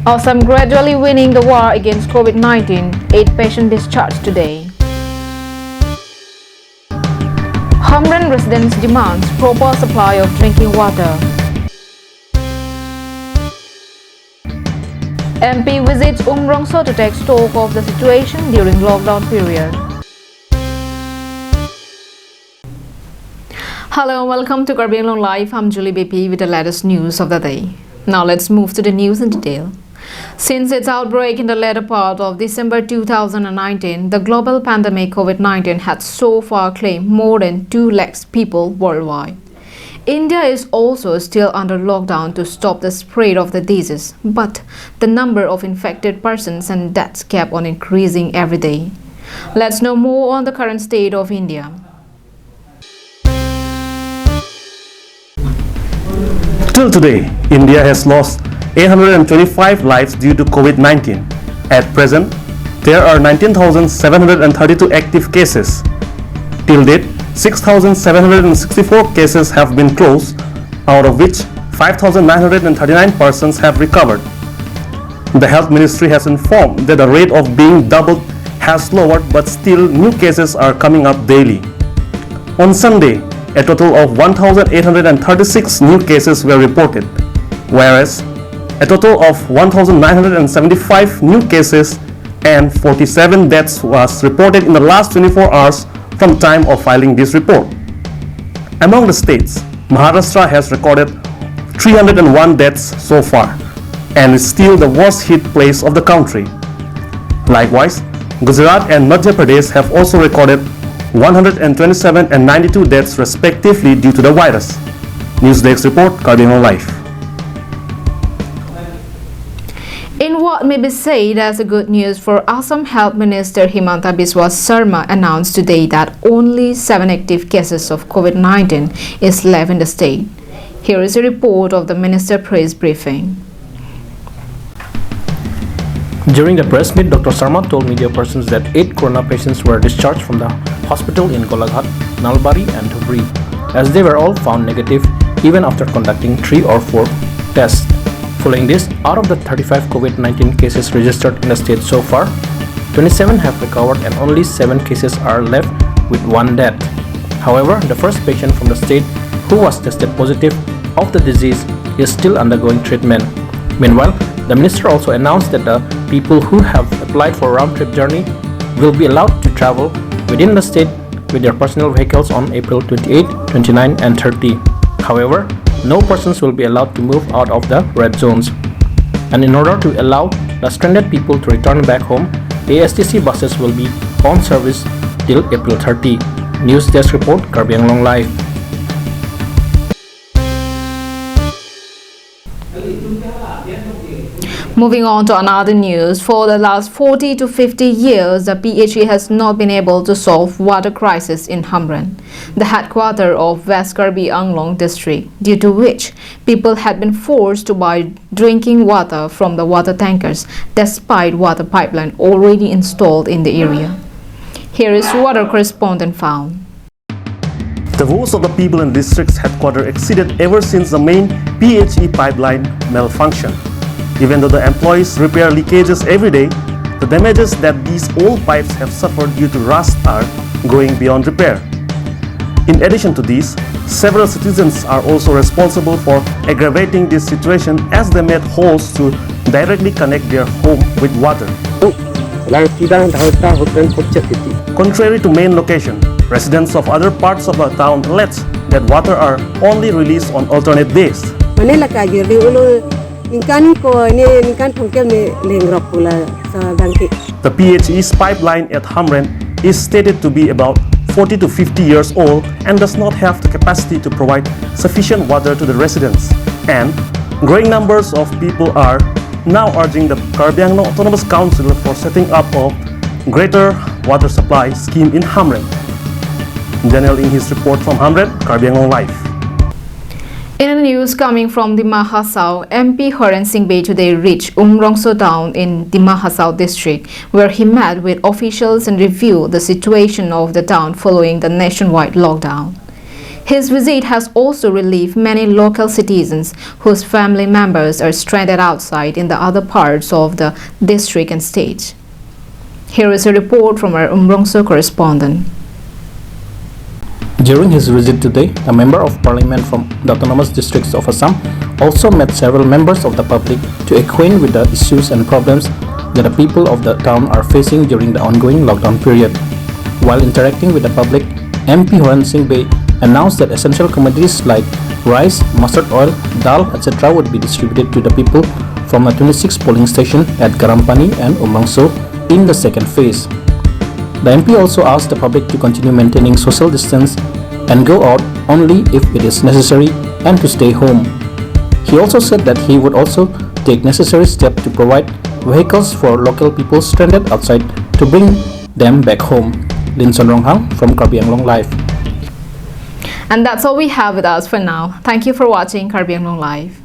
Assam gradually winning the war against COVID-19. 8 patients discharged today. Hamren residents demands proper supply of drinking water. MP visits Umrongso to take stock of the situation during lockdown period. Hello and welcome to Karbi Anglong Live. I'm Julie BP with the latest news of the day. Now let's move to the news in detail. Since its outbreak in the latter part of December 2019, the global pandemic COVID-19 has so far claimed more than 2 lakhs people worldwide. India is also still under lockdown to stop the spread of the disease, but the number of infected persons and deaths kept on increasing every day. Let's know more on the current state of India. Till today, India has lost 825 lives due to COVID-19. At present, there are 19,732 active cases. Till date, 6,764 cases have been closed, out of which 5,939 persons have recovered. The Health Ministry has informed that the rate of being doubled has lowered, but still new cases are coming up daily. On Sunday, a total of 1,836 new cases were reported, whereas a total of 1,975 new cases and 47 deaths was reported in the last 24 hours from time of filing this report. Among the states, Maharashtra has recorded 301 deaths so far and is still the worst hit place of the country. Likewise, Gujarat and Madhya Pradesh have also recorded 127 and 92 deaths respectively due to the virus. Newsdesk report, Karbi Anglong Live. In what may be said as a good news for Assam Health Minister Himanta Biswa Sarma announced today that only 7 active cases of COVID-19 is left in the state. Here is a report of the minister press briefing. During the press meet, Dr. Sarma told media persons that 8 corona patients were discharged from the hospital in Golaghat, Nalbari and Dhubri, as they were all found negative even after conducting 3 or 4 tests. Following this, out of the 35 COVID-19 cases registered in the state so far, 27 have recovered and only 7 cases are left with 1 death. However, the first patient from the state who was tested positive of the disease is still undergoing treatment. Meanwhile, the minister also announced that the people who have applied for round-trip journey will be allowed to travel within the state with their personal vehicles on April 28, 29 and 30. However, no persons will be allowed to move out of the red zones. And in order to allow the stranded people to return back home, ASTC buses will be on service till April 30. News Desk Report, Karbi Anglong Live. Moving on to another news, for the last 40 to 50 years, the PHE has not been able to solve water crisis in Hamren, the headquarters of West Karbi Anglong district, due to which people had been forced to buy drinking water from the water tankers despite water pipeline already installed in the area. Here is water correspondent found. The votes of the people in district's headquarters exceeded ever since the main PHE pipeline malfunctioned. Even though the employees repair leakages every day, the damages that these old pipes have suffered due to rust are going beyond repair. In addition to this, several citizens are also responsible for aggravating this situation as they made holes to directly connect their home with water. Contrary to main location, residents of other parts of the town allege that water are only released on alternate days. The PHE's pipeline at Hamren is stated to be about 40 to 50 years old and does not have the capacity to provide sufficient water to the residents. And growing numbers of people are now urging the Karbi Anglong Autonomous Council for setting up a greater water supply scheme in Hamren. Daniel in his report from Hamren, Karbi Anglong Live. In the news coming from Dima Hasao, MP Haran Singh Bey today reached Umrongso town in Dima Hasao district, where he met with officials and reviewed the situation of the town following the nationwide lockdown. His visit has also relieved many local citizens whose family members are stranded outside in the other parts of the district and state. Here is a report from our Umrongso correspondent. During his visit today, a member of parliament from the autonomous districts of Assam also met several members of the public to acquaint with the issues and problems that the people of the town are facing during the ongoing lockdown period. While interacting with the public, MP Horan Singh Bey announced that essential commodities like rice, mustard oil, dal, etc. would be distributed to the people from the 26 polling station at Garampani and Umrongso in the second phase. The MP also asked the public to continue maintaining social distance and go out only if it is necessary and to stay home. He also said that he would also take necessary steps to provide vehicles for local people stranded outside to bring them back home. Lin Sonronghang from Karbi Anglong Live. And that's all we have with us for now. Thank you for watching Karbi Anglong Live.